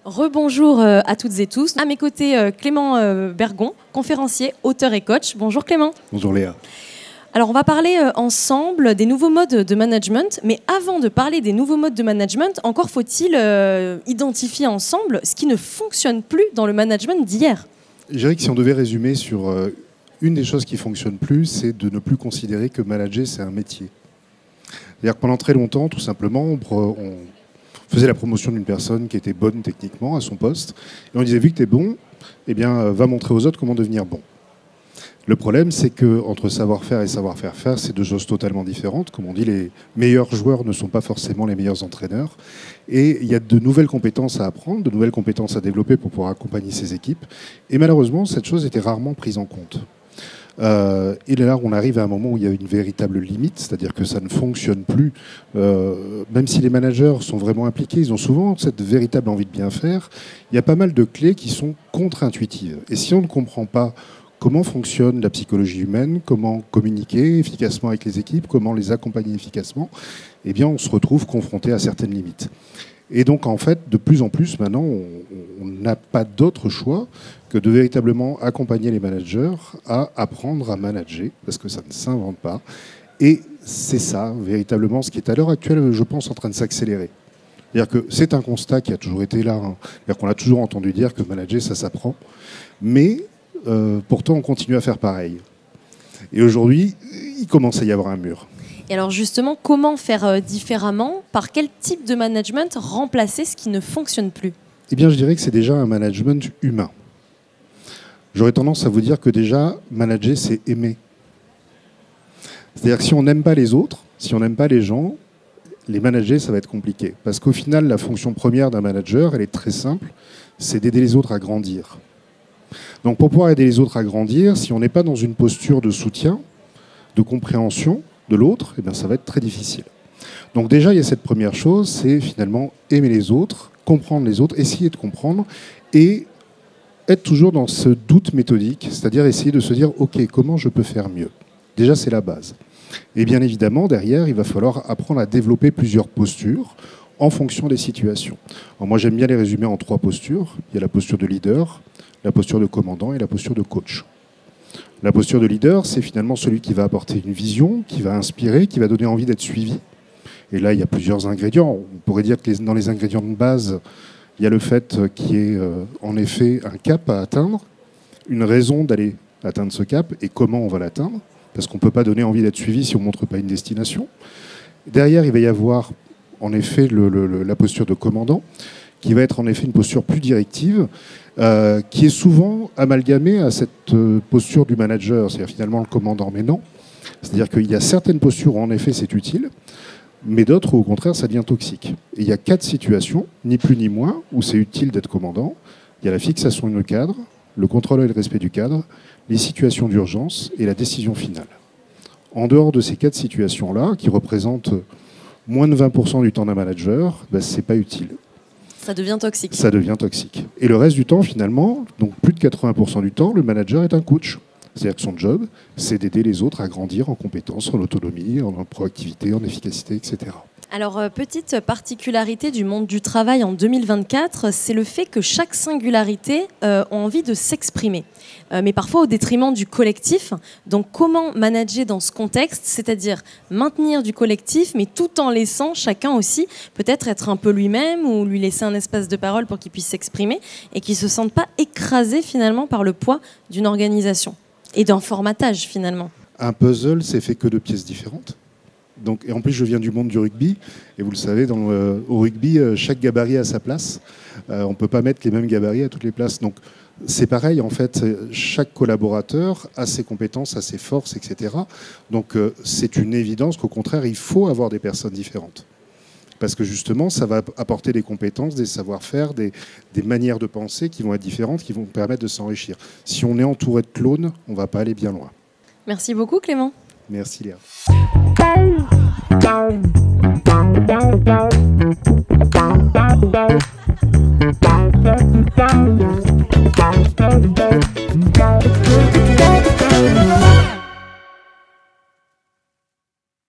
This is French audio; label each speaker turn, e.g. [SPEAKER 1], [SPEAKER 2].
[SPEAKER 1] Rebonjour à toutes et tous. À mes côtés, Clément Bergon, conférencier, auteur et coach. Bonjour Clément.
[SPEAKER 2] Bonjour Léa.
[SPEAKER 1] Alors on va parler ensemble des nouveaux modes de management, mais avant de parler des nouveaux modes de management, encore faut-il identifier ensemble ce qui ne fonctionne plus dans le management d'hier.
[SPEAKER 2] Je dirais que si on devait résumer sur une des choses qui ne fonctionne plus, c'est de ne plus considérer que manager, c'est un métier. C'est-à-dire que pendant très longtemps, tout simplement, on faisait la promotion d'une personne qui était bonne techniquement à son poste, et on disait, vu que tu es bon, eh bien, va montrer aux autres comment devenir bon. Le problème, c'est qu'entre savoir-faire et savoir-faire, c'est deux choses totalement différentes. Comme on dit, les meilleurs joueurs ne sont pas forcément les meilleurs entraîneurs. Et il y a de nouvelles compétences à apprendre, de nouvelles compétences à développer pour pouvoir accompagner ces équipes. Et malheureusement, cette chose était rarement prise en compte. Et là, on arrive à un moment où il y a une véritable limite, c'est-à-dire que ça ne fonctionne plus. Même si les managers sont vraiment impliqués, ils ont souvent cette véritable envie de bien faire. Il y a pas mal de clés qui sont contre-intuitives. Et si on ne comprend pas comment fonctionne la psychologie humaine, comment communiquer efficacement avec les équipes, comment les accompagner efficacement, eh bien, on se retrouve confronté à certaines limites. Et donc, en fait, de plus en plus, maintenant, on n'a pas d'autre choix que de véritablement accompagner les managers à apprendre à manager, parce que ça ne s'invente pas. Et c'est ça, véritablement, ce qui est à l'heure actuelle, je pense, en train de s'accélérer. C'est-à-dire que c'est un constat qui a toujours été là. C'est-à-dire qu'on a toujours entendu dire que manager, ça s'apprend. Mais pourtant, on continue à faire pareil. Et aujourd'hui, il commence à y avoir un mur.
[SPEAKER 1] Et alors justement, comment faire différemment? Par quel type de management remplacer ce qui ne fonctionne plus?
[SPEAKER 2] Eh bien, je dirais que c'est déjà un management humain. J'aurais tendance à vous dire que déjà, manager, c'est aimer. C'est-à-dire que si on n'aime pas les autres, si on n'aime pas les gens, les manager, ça va être compliqué. Parce qu'au final, la fonction première d'un manager, elle est très simple, c'est d'aider les autres à grandir. Donc pour pouvoir aider les autres à grandir, si on n'est pas dans une posture de soutien, de compréhension de l'autre, eh bien ça va être très difficile. Donc déjà, il y a cette première chose, c'est finalement aimer les autres, comprendre les autres, essayer de comprendre et être toujours dans ce doute méthodique, c'est-à-dire essayer de se dire « Ok, comment je peux faire mieux ?» Déjà, c'est la base. Et bien évidemment, derrière, il va falloir apprendre à développer plusieurs postures en fonction des situations. Alors moi, j'aime bien les résumer en 3 postures. Il y a la posture de leader, la posture de commandant et la posture de coach. La posture de leader, c'est finalement celui qui va apporter une vision, qui va inspirer, qui va donner envie d'être suivi. Et là, il y a plusieurs ingrédients. On pourrait dire que dans les ingrédients de base, il y a le fait qu'il y ait en effet un cap à atteindre, une raison d'aller atteindre ce cap et comment on va l'atteindre, parce qu'on ne peut pas donner envie d'être suivi si on ne montre pas une destination. Derrière, il va y avoir en effet la posture de commandant, qui va être en effet une posture plus directive, qui est souvent amalgamée à cette posture du manager, c'est-à-dire finalement le commandant, mais non. C'est-à-dire qu'il y a certaines postures où en effet c'est utile, mais d'autres où au contraire ça devient toxique. Et il y a 4 situations, ni plus ni moins, où c'est utile d'être commandant. Il y a la fixation du cadre, le contrôle et le respect du cadre, les situations d'urgence et la décision finale. En dehors de ces 4 situations-là, qui représentent moins de 20% du temps d'un manager, ben, ce n'est pas utile.
[SPEAKER 1] Ça devient toxique. Ça
[SPEAKER 2] devient toxique. Et le reste du temps, finalement, donc plus de 80% du temps, le manager est un coach. C'est-à-dire que son job, c'est d'aider les autres à grandir en compétences, en autonomie, en proactivité, en efficacité, etc.
[SPEAKER 1] Alors, petite particularité du monde du travail en 2024, c'est le fait que chaque singularité a envie de s'exprimer, mais parfois au détriment du collectif. Donc, comment manager dans ce contexte, c'est-à-dire maintenir du collectif, mais tout en laissant chacun aussi peut-être être un peu lui-même ou lui laisser un espace de parole pour qu'il puisse s'exprimer et qu'il ne se sente pas écrasé finalement par le poids d'une organisation et d'un formatage finalement.
[SPEAKER 2] Un puzzle, c'est fait que de pièces différentes. Donc, et en plus, je viens du monde du rugby, et vous le savez, au rugby, chaque gabarit a sa place. On ne peut pas mettre les mêmes gabarits à toutes les places. Donc, c'est pareil, en fait, chaque collaborateur a ses compétences, a ses forces, etc. Donc, c'est une évidence qu'au contraire, il faut avoir des personnes différentes. Parce que justement, ça va apporter des compétences, des savoir-faire, des manières de penser qui vont être différentes, qui vont permettre de s'enrichir. Si on est entouré de clones, on ne va pas aller bien loin.
[SPEAKER 1] Merci beaucoup, Clément.
[SPEAKER 2] Merci, Léa.